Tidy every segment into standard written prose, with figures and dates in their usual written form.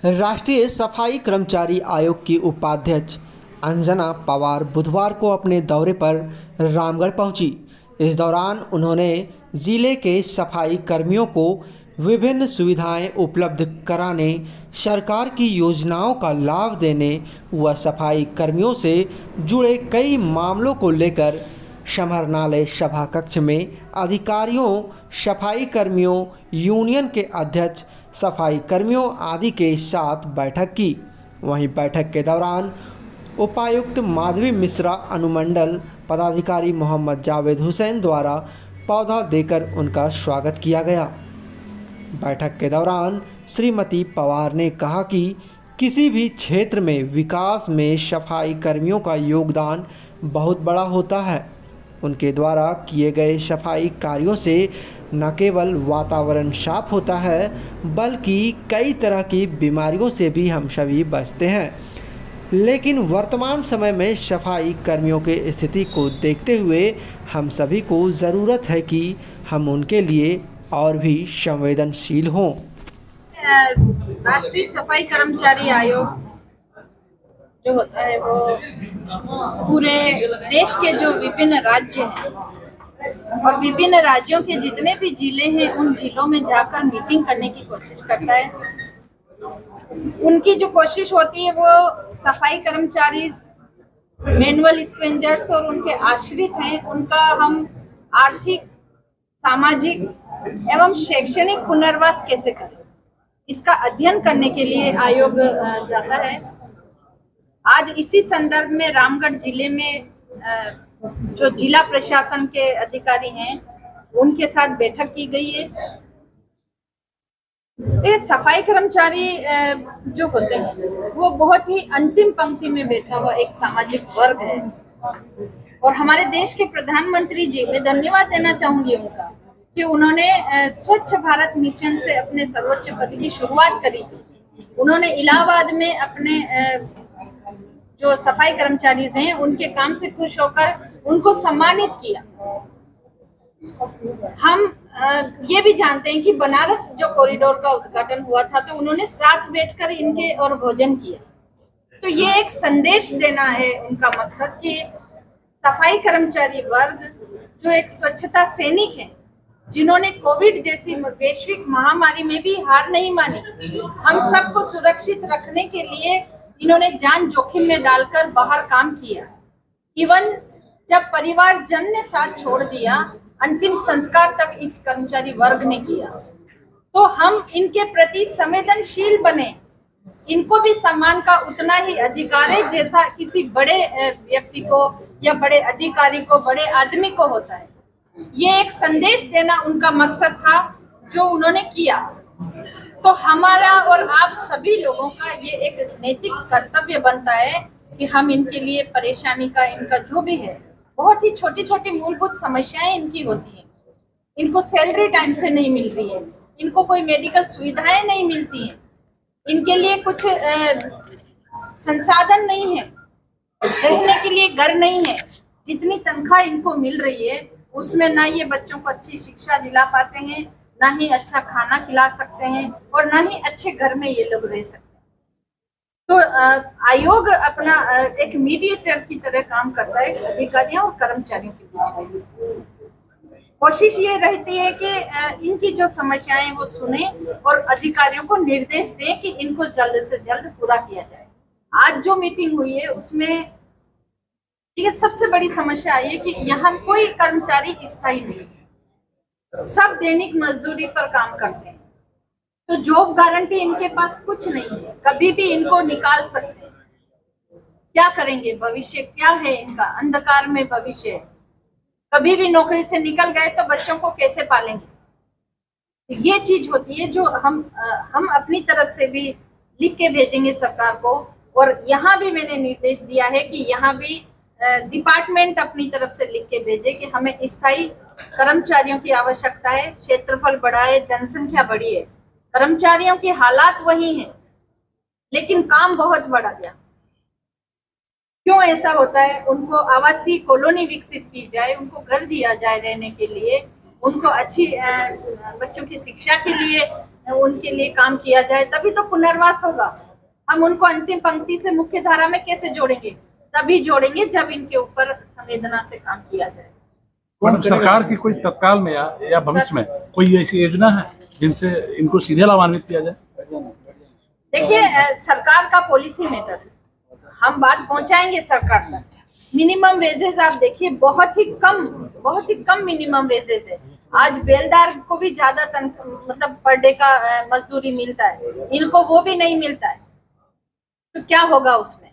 राष्ट्रीय सफाई कर्मचारी आयोग की उपाध्यक्ष अंजना पवार बुधवार को अपने दौरे पर रामगढ़ पहुंची। इस दौरान उन्होंने जिले के सफाई कर्मियों को विभिन्न सुविधाएं उपलब्ध कराने, सरकार की योजनाओं का लाभ देने व सफाई कर्मियों से जुड़े कई मामलों को लेकर समाहरणालय सभा कक्ष में अधिकारियों, सफाई कर्मियों, यूनियन के अध्यक्ष, सफाई कर्मियों आदि के साथ बैठक की। वहीं बैठक के दौरान उपायुक्त माधवी मिश्रा, अनुमंडल पदाधिकारी मोहम्मद जावेद हुसैन द्वारा पौधा देकर उनका स्वागत किया गया। बैठक के दौरान श्रीमती पवार ने कहा कि किसी भी क्षेत्र में विकास में सफाई कर्मियों का योगदान बहुत बड़ा होता है। उनके द्वारा किए गए सफाई कार्यों से न केवल वातावरण साफ होता है, बल्कि कई तरह की बीमारियों से भी हम सभी बचते हैं। लेकिन वर्तमान समय में सफाई कर्मियों की स्थिति को देखते हुए हम सभी को ज़रूरत है कि हम उनके लिए और भी संवेदनशील हों। राष्ट्रीय सफाई कर्मचारी आयोग जो होता है वो पूरे देश के जो विभिन्न राज्य हैं और विभिन्न राज्यों के जितने भी जिले हैं उन जिलों में जाकर मीटिंग करने की कोशिश करता है। उनकी जो कोशिश होती है वो सफाई कर्मचारी, मैनुअल स्क्वेंजर्स और उनके आश्रित हैं, उनका हम आर्थिक, सामाजिक एवं शैक्षणिक पुनर्वास कैसे करें, इसका अध्ययन करने के लिए आयोग जाता है। आज इसी संदर्भ में रामगढ़ जिले में जो जिला प्रशासन के अधिकारी हैं उनके साथ बैठक की गई है। ये सफाई कर्मचारी जो होते हैं वो बहुत ही अंतिम पंक्ति में बैठा हुआ एक सामाजिक वर्ग है और हमारे देश के प्रधानमंत्री जी, मैं धन्यवाद देना चाहूंगी उनका कि उन्होंने स्वच्छ भारत मिशन से अपने सर्वोच्च पद की शुरुआत करी थी। उन्होंने इलाहाबाद में अपने जो सफाई कर्मचारी हैं उनके काम से खुश होकर उनको सम्मानित किया। हम ये भी जानते हैं कि बनारस जो कॉरिडोर का उद्घाटन हुआ था तो उन्होंने साथ बैठकर इनके और भोजन किया। तो ये एक संदेश देना है उनका मकसद कि सफाई कर्मचारी वर्ग जो एक स्वच्छता सैनिक है, जिन्होंने कोविड जैसी वैश्विक महामारी में भी हार नहीं मानी, हम सबको सुरक्षित रखने के लिए इन्होंने जान जोखिम में डालकर बाहर काम किया। इवन जब परिवारजन ने साथ छोड़ दिया, अंतिम संस्कार तक इस कर्मचारी वर्ग ने किया। तो हम इनके प्रति संवेदनशील बने, इनको भी सम्मान का उतना ही अधिकार है जैसा किसी बड़े व्यक्ति को या बड़े अधिकारी को, बड़े आदमी को होता है। ये एक संदेश देना उनका मकसद था जो उन्होंने किया। तो हमारा और आप सभी लोगों का ये एक नैतिक कर्तव्य बनता है कि हम इनके लिए परेशानी का, इनका जो भी है, बहुत ही छोटी छोटी मूलभूत समस्याएं इनकी होती हैं। इनको सैलरी टाइम से नहीं मिल रही है, इनको कोई मेडिकल सुविधाएं नहीं मिलती हैं, इनके लिए कुछ संसाधन नहीं है, रहने के लिए घर नहीं है। जितनी तनख्वाह इनको मिल रही है उसमें ना ये बच्चों को अच्छी शिक्षा दिला पाते हैं, ना ही अच्छा खाना खिला सकते हैं और ना ही अच्छे घर में ये लोग रह सकते हैं। तो आयोग अपना एक मीडिएटर की तरह काम करता है अधिकारियों और कर्मचारियों के बीच में। कोशिश ये रहती है कि इनकी जो समस्याएं वो सुने और अधिकारियों को निर्देश दें कि इनको जल्द से जल्द पूरा किया जाए। आज जो मीटिंग हुई है उसमें ये सबसे बड़ी समस्या आई है कि यहाँ कोई कर्मचारी स्थायी नहीं है, सब दैनिक मजदूरी पर काम करते हैं। तो जॉब गारंटी इनके पास कुछ नहीं है, कभी भी इनको निकाल सकते हैं। क्या करेंगे, भविष्य क्या है इनका, अंधकार में भविष्य है। कभी भी नौकरी से निकल गए तो बच्चों को कैसे पालेंगे। तो ये चीज होती है जो हम अपनी तरफ से भी लिख के भेजेंगे सरकार को। और यहाँ भी मैंने निर्देश दिया है कि यहाँ भी डिपार्टमेंट अपनी तरफ से लिख के भेजे कि हमें स्थायी कर्मचारियों की आवश्यकता है। क्षेत्रफल बढ़ा है, जनसंख्या बढ़ी है, कर्मचारियों की हालात वही हैं, लेकिन काम बहुत बढ़ा गया। क्यों ऐसा होता है? उनको आवासीय कॉलोनी विकसित की जाए, उनको घर दिया जाए रहने के लिए, उनको अच्छी बच्चों की शिक्षा के लिए उनके लिए काम किया जाए, तभी तो पुनर्वास होगा। हम उनको अंतिम पंक्ति से मुख्य धारा में कैसे जोड़ेंगे? तभी जोड़ेंगे जब इनके ऊपर संवेदना से काम किया जाए। मैडम, सरकार की कोई तत्काल में या भविष्य में कोई ऐसी योजना है जिनसे इनको सीधे लाभान्वित किया जाए? देखिए, सरकार का पॉलिसी मैटर है, हम बात पहुंचाएंगे सरकार तक। मिनिमम वेजेस आप देखिए, बहुत ही कम मिनिमम वेजेस है। आज बेलदार को भी ज्यादा मतलब पर डे का मजदूरी मिलता है, इनको वो भी नहीं मिलता है। तो क्या होगा उसमें?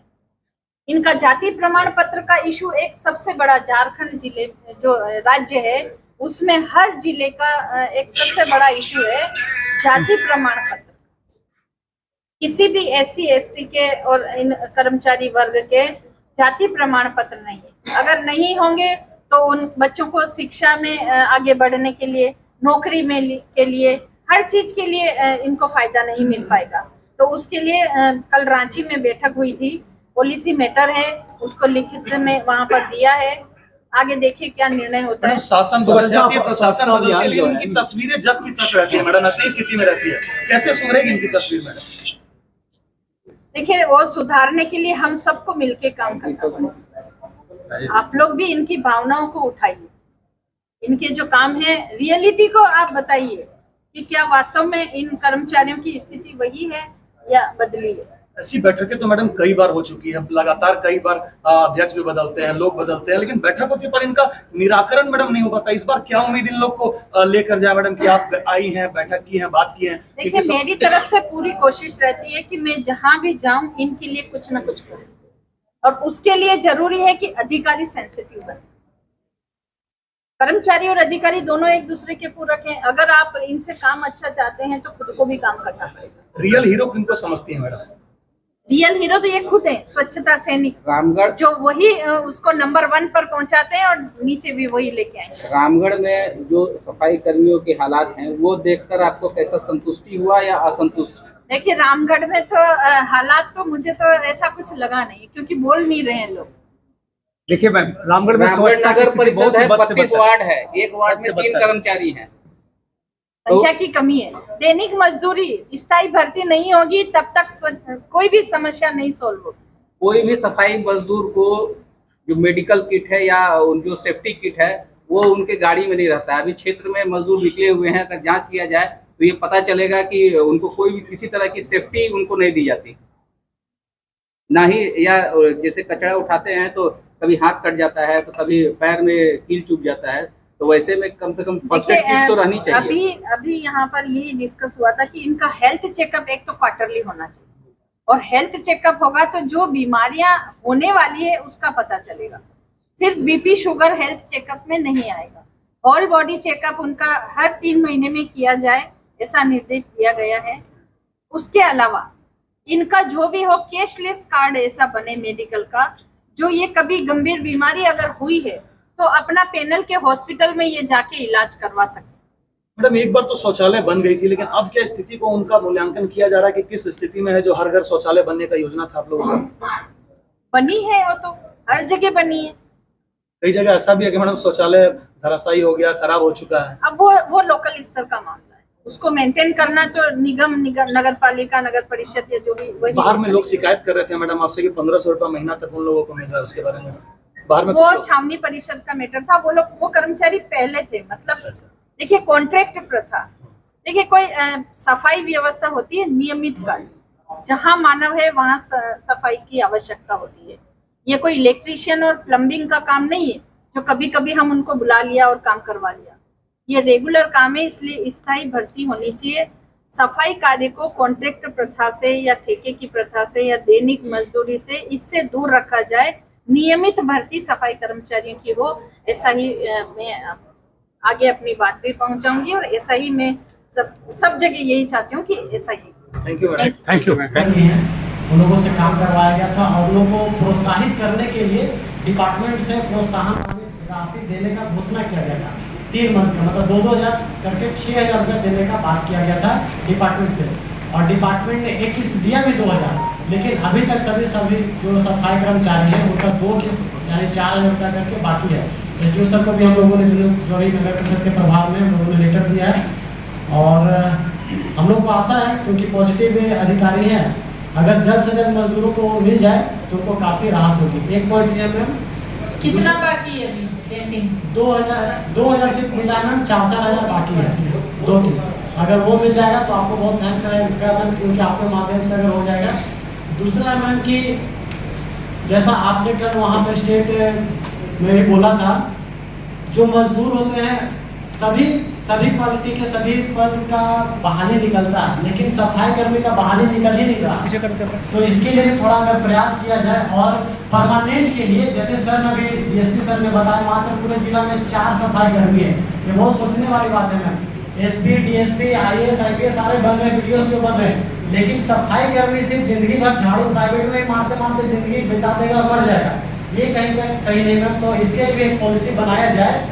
इनका जाति प्रमाण पत्र का इशू एक सबसे बड़ा, झारखंड जिले जो राज्य है उसमें हर जिले का एक सबसे बड़ा इशू है जाति प्रमाण पत्र। किसी भी SC ST के और इन कर्मचारी वर्ग के जाति प्रमाण पत्र नहीं है। अगर नहीं होंगे तो उन बच्चों को शिक्षा में आगे बढ़ने के लिए, नौकरी में के लिए, हर चीज के लिए इनको फायदा नहीं मिल पाएगा। तो उसके लिए कल रांची में बैठक हुई थी, पॉलिसी मैटर है, उसको लिखित में वहां पर दिया है। आगे देखिए क्या निर्णय होता है। शासन बदल जाती है, प्रशासन बदलती है, लेकिन उनकी तस्वीरें जस की तस रहती है मैडम, ऐसी स्थिति में रहती है। कैसे सुधरेगी इनकी तस्वीर मैडम? देखिए, वो सुधारने के लिए हम सबको मिलके काम करना पड़ेगा। आप लोग भी इनकी भावनाओं को उठाइए, इनके जो काम है रियलिटी को आप बताइए कि क्या वास्तव में इन कर्मचारियों की स्थिति वही है या बदली है। ऐसी बैठकें तो मैडम कई बार हो चुकी है, लगातार कई बार अध्यक्ष भी बदलते हैं, लोग बदलते हैं, लेकिन बैठक होती है पर इनका निराकरण मैडम नहीं हो पाता। इस बार क्या उम्मीद इन लोग को लेकर जाए मैडम कि आप आई हैं, बैठक की है, बात की है? देखिए, मेरी तरफ से पूरी कोशिश रहती है कि मैं जहां भी जाऊं इनके लिए कुछ ना कुछ करूं, और उसके लिए जरूरी है कि अधिकारी सेंसिटिव बने। कर्मचारी और अधिकारी दोनों एक दूसरे के पूरक हैं। अगर आप इनसे काम अच्छा चाहते हैं तो खुद को भी काम करना पड़ेगा। रियल हीरो किनको समझती है मैडम? रियल हीरो तो ये खुद है, स्वच्छता सैनिक रामगढ़, जो वही उसको नंबर 1 पर पहुंचाते हैं और नीचे भी वही लेके आएंगे। रामगढ़ में जो सफाई कर्मियों के हालात हैं वो देखकर आपको कैसा संतुष्टि हुआ या असंतुष्ट? देखिए, रामगढ़ में तो हालात तो मुझे तो ऐसा कुछ लगा नहीं, क्योंकि बोल नहीं रहे हैं लोग। देखिए मैम, रामगढ़ में नगर परिषद है, 32 वार्ड है, एक वार्ड में 3 कर्मचारी हैं, संख्या की कमी है। दैनिक मजदूरी, स्थायी भर्ती नहीं होगी तब तक कोई भी समस्या नहीं सोल्व होगी। कोई भी सफाई मजदूर को जो मेडिकल किट है या जो सेफ्टी किट है वो उनके गाड़ी में नहीं रहता है। अभी क्षेत्र में मजदूर निकले हुए हैं, अगर जांच किया जाए तो ये पता चलेगा कि उनको कोई भी किसी तरह की सेफ्टी उनको नहीं दी जाती, ना ही, या जैसे कचरा उठाते हैं तो कभी हाथ कट जाता है तो कभी पैर में कील चुभ जाता है, तो वैसे में कम से कम फर्स्ट एड किट तो रहनी चाहिए। अभी यहाँ पर यही डिस्कस हुआ था कि इनका हेल्थ चेकअप एक तो क्वार्टरली होना चाहिए, और हेल्थ चेकअप होगा तो जो बीमारियां होने वाली है उसका पता चलेगा। सिर्फ BP शुगर हेल्थ चेकअप में नहीं आएगा, ऑल बॉडी चेकअप उनका हर 3 महीने में किया जाए, ऐसा निर्देश दिया गया है। उसके अलावा इनका जो भी हो कैशलेस कार्ड ऐसा बने मेडिकल का, जो ये कभी गंभीर बीमारी अगर हुई है तो अपना पैनल के हॉस्पिटल में ये जाके इलाज करवा सके। मैडम, एक बार तो शौचालय बन गई थी, लेकिन अब क्या स्थिति को उनका मूल्यांकन किया जा रहा है कि किस स्थिति में है जो हर घर शौचालय बनने का योजना था आप लोगों का? बनी है, वो तो हर जगह बनी है। कई जगह ऐसा भी है कि मैडम शौचालय धराशायी हो गया, खराब हो चुका है। अब वो लोकल स्तर का मामला है, उसको मेंटेन करना तो निगम, नगर पालिका, नगर परिषद या जो भी वही। बाहर में लोग शिकायत कर रहे थे मैडम आपसे कि 1500 रुपया महीना तक उन लोगों को मिल रहा है, उसके बारे में बाहर में? वो छावनी परिषद का मैटर था, वो कर्मचारी पहले थे, मतलब देखिए कॉन्ट्रैक्ट प्रथा। देखिए, कोई सफाई व्यवस्था होती है नियमित कार्य, जहाँ मानव है वहाँ सफाई की आवश्यकता होती है। ये कोई इलेक्ट्रीशियन और प्लम्बिंग का काम नहीं है जो कभी कभी हम उनको बुला लिया और काम करवा लिया। ये रेगुलर काम है, इसलिए स्थायी भर्ती होनी चाहिए। सफाई कार्य को कॉन्ट्रैक्ट प्रथा से या ठेके की प्रथा से या दैनिक मजदूरी से, इससे दूर रखा जाए। नियमित भर्ती सफाई कर्मचारियों की हो, ऐसा ही मैं आगे अपनी बात भी पहुंचाऊंगी, और ऐसा ही मैं सब जगह यही चाहती हूँ कि ऐसा ही। Thank you madam. Thank you. उन लोगों से काम करवाया गया था, और उन लोगों को प्रोत्साहित करने के लिए डिपार्टमेंट से प्रोत्साहन राशि देने का घोषणा किया गया था। 3 मंथ का मतलब 2-2 करके 6000 रुपया देने का बात किया गया था डिपार्टमेंट से, और डिपार्टमेंट ने एक किस्त दिया भी 2000, लेकिन अभी तक सभी जो सफाई कर्मचारी हैं उनका 2 किस्त यानी 4000 रुपया करके बाकी है। SDO सर को भी हम लोगों ने जो नगर परिषद के प्रभाव में हम लोगों ने लेटर दिया है, और हम लोग को आशा है, क्योंकि पॉजिटिव अधिकारी हैं, अगर जल्द से जल्द मजदूरों को मिल जाए तो उनको काफ़ी राहत होगी। एक पॉइंट ये मैम, कितना बाकी है अभी पेंडिंग? 2000 से मिला है मैम, 4-4 हज़ार बाकी है 2 की। अगर वो मिल जाएगा तो आपको बहुत थैंक्स रहेगा मैम, क्योंकि आपके माध्यम से अगर हो जाएगा। दूसरा मैम कि जैसा आपने कल वहाँ पर स्टेट में भी बोला था, जो मजदूर होते हैं सभी क्वालिटी के सभी पद का बहाने निकलता है, लेकिन सफाई कर्मी का बहाने निकल ही नहीं रहा। तो इसके लिए भी थोड़ा अगर प्रयास किया जाए, और परमानेंट के लिए जैसे सर ने भी डीएसपी सर ने बताया, मात्र पूरे जिला में 4 सफाई कर्मी है। ये बहुत सोचने वाली बात है ma'am. SP, DSP, IAS, IPS सारे बन रहे हैं, पीडीओ जो बन रहे हैं, लेकिन सफाई कर्मी सिर्फ जिंदगी भर झाड़ू प्राइवेट में मारते मारते जिंदगी बिता देगा, मर जाएगा, ये कहीं तक सही नहीं मैम। तो इसके लिए भी एक पॉलिसी बनाया जाए।